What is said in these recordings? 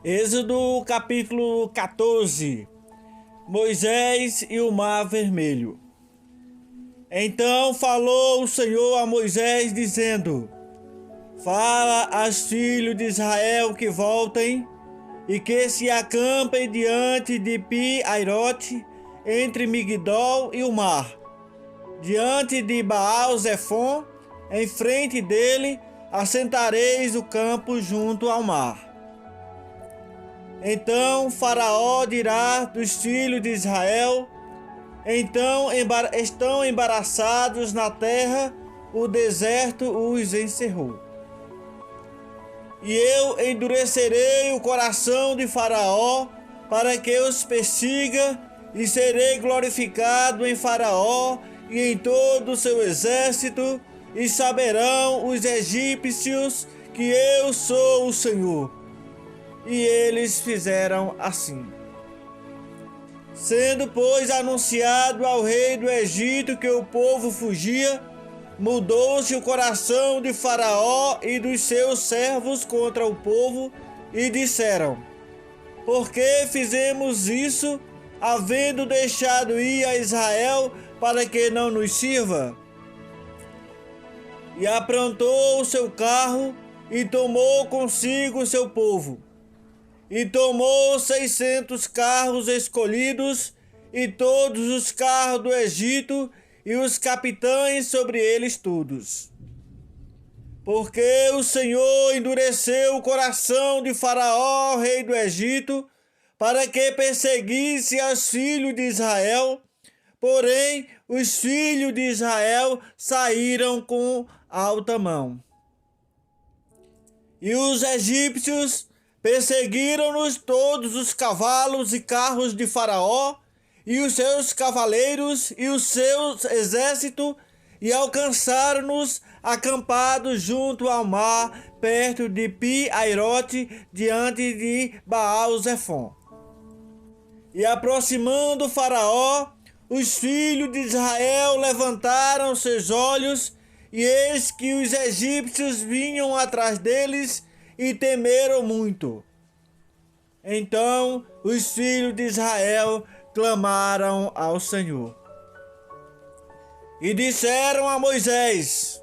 Êxodo capítulo 14. Moisés e o Mar Vermelho. Então falou o Senhor a Moisés, dizendo: Fala aos filhos de Israel que voltem e que se acampem diante de Pi-Airote, entre Migdol e o mar, diante de Baal-Zefon, em frente dele, assentareis o campo junto ao mar. Então Faraó dirá dos filhos de Israel: Então estão embaraçados na terra, o deserto os encerrou. E eu endurecerei o coração de Faraó, para que os persiga, e serei glorificado em Faraó e em todo o seu exército, e saberão os egípcios que eu sou o Senhor. E eles fizeram assim. Sendo, pois, anunciado ao rei do Egito que o povo fugia, mudou-se o coração de Faraó e dos seus servos contra o povo, e disseram: Por que fizemos isso, havendo deixado ir a Israel para que não nos sirva? E aprontou o seu carro e tomou consigo o seu povo. E tomou 600 carros escolhidos, e todos os carros do Egito, e os capitães sobre eles todos. Porque o Senhor endureceu o coração de Faraó, rei do Egito, para que perseguisse os filhos de Israel. Porém, os filhos de Israel saíram com alta mão. E os egípcios perseguiram-nos todos os cavalos e carros de Faraó, e os seus cavaleiros e os seus exércitos, e alcançaram-nos acampados junto ao mar, perto de Pi-Airote, diante de Baal-Zefon. E aproximando Faraó, os filhos de Israel levantaram seus olhos e eis que os egípcios vinham atrás deles e temeram muito. Então os filhos de Israel clamaram ao Senhor e disseram a Moisés: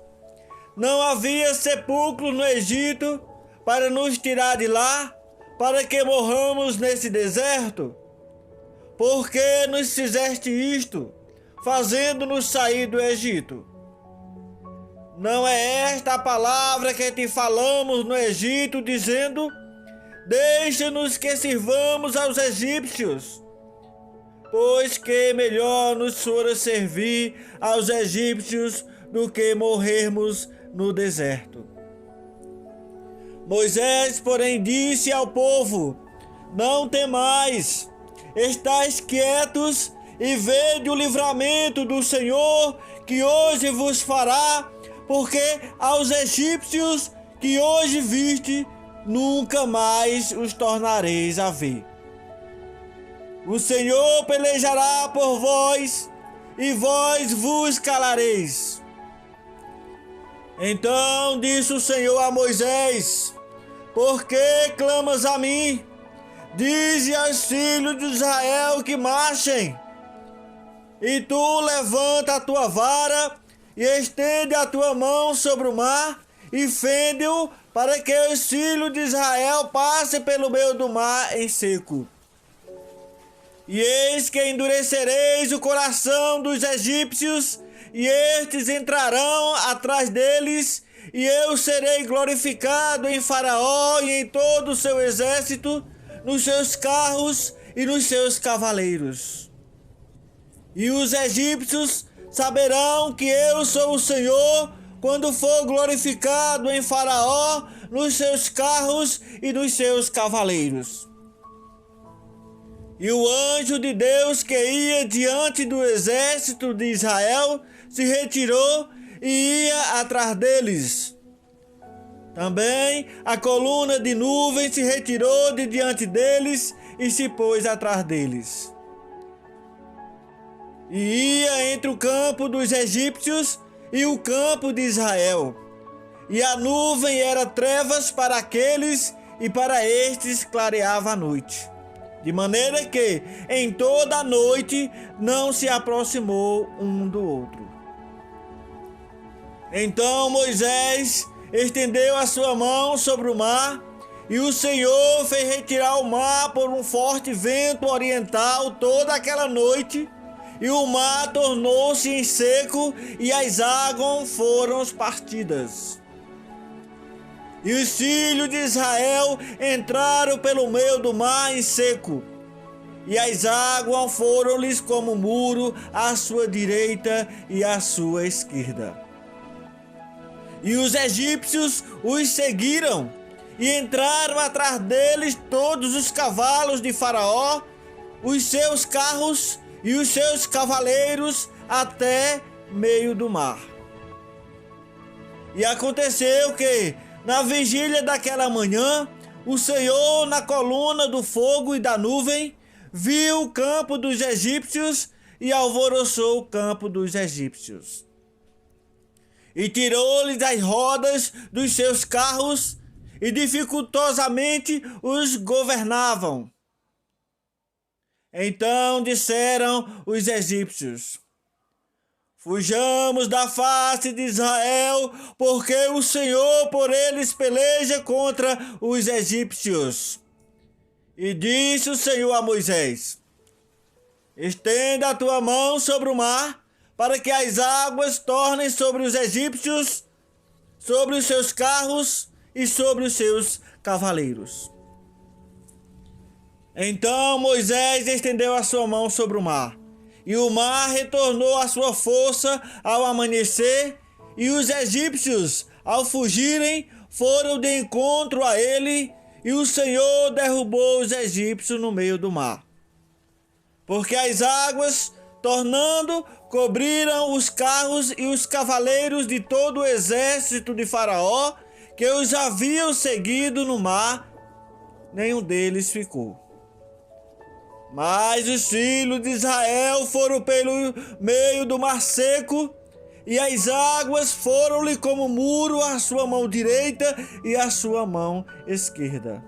não havia sepulcro no Egito para nos tirar de lá, para que morramos nesse deserto? Por que nos fizeste isto, fazendo-nos sair do Egito? Não é esta a palavra que te falamos no Egito, dizendo: deixa-nos que sirvamos aos egípcios? Pois que melhor nos fora servir aos egípcios do que morrermos no deserto. Moisés, porém, disse ao povo: não temais, estais quietos e vede o livramento do Senhor que hoje vos fará, porque aos egípcios que hoje viste, nunca mais os tornareis a ver. O Senhor pelejará por vós, e vós vos calareis. Então disse o Senhor a Moisés: por que clamas a mim? Dize aos filhos de Israel que marchem. E tu levanta a tua vara e estende a tua mão sobre o mar e fende-o, para que os filhos de Israel passem pelo meio do mar em seco. E eis que endurecereis o coração dos egípcios, e estes entrarão atrás deles, e eu serei glorificado em Faraó e em todo o seu exército, nos seus carros e nos seus cavaleiros. E os egípcios saberão que eu sou o Senhor, quando for glorificado em Faraó, nos seus carros e nos seus cavaleiros. E o anjo de Deus que ia diante do exército de Israel se retirou e ia atrás deles. Também a coluna de nuvem se retirou de diante deles e se pôs atrás deles. E ia entre o campo dos egípcios e o campo de Israel. E a nuvem era trevas para aqueles, e para estes clareava a noite. De maneira que em toda a noite não se aproximou um do outro. Então Moisés estendeu a sua mão sobre o mar, e o Senhor fez retirar o mar por um forte vento oriental toda aquela noite, e o mar tornou-se em seco, e as águas foram partidas. E os filhos de Israel entraram pelo meio do mar em seco, e as águas foram-lhes como muro à sua direita e à sua esquerda. E os egípcios os seguiram, e entraram atrás deles todos os cavalos de Faraó, os seus carros e os seus cavaleiros, até meio do mar. E aconteceu que, na vigília daquela manhã, o Senhor, na coluna do fogo e da nuvem, viu o campo dos egípcios e alvoroçou o campo dos egípcios. E tirou-lhes as rodas dos seus carros e dificultosamente os governavam. Então disseram os egípcios: fujamos da face de Israel, porque o Senhor por eles peleja contra os egípcios. E disse o Senhor a Moisés: estenda a tua mão sobre o mar, para que as águas tornem sobre os egípcios, sobre os seus carros e sobre os seus cavaleiros. Então Moisés estendeu a sua mão sobre o mar, e o mar retornou à sua força ao amanhecer, e os egípcios, ao fugirem, foram de encontro a ele, e o Senhor derrubou os egípcios no meio do mar. Porque as águas, tornando, cobriram os carros e os cavaleiros de todo o exército de Faraó, que os haviam seguido no mar, nenhum deles ficou. Mas os filhos de Israel foram pelo meio do mar seco, e as águas foram-lhe como muro à sua mão direita e à sua mão esquerda.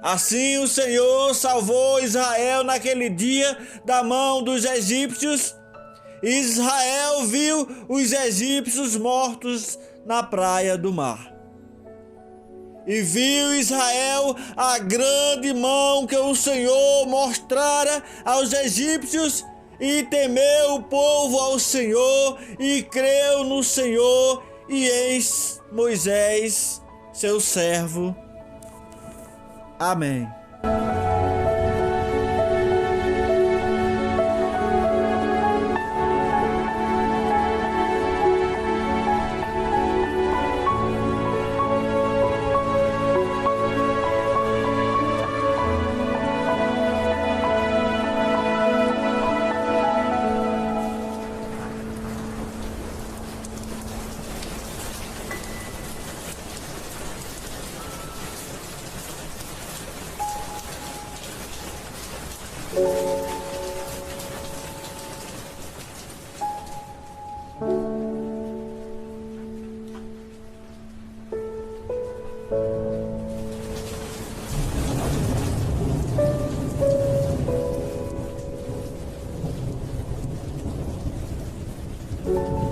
Assim o Senhor salvou Israel naquele dia da mão dos egípcios. Israel viu os egípcios mortos na praia do mar. E viu Israel a grande mão que o Senhor mostrara aos egípcios, e temeu o povo ao Senhor, e creu no Senhor e em Moisés, seu servo. Amém. Thank you.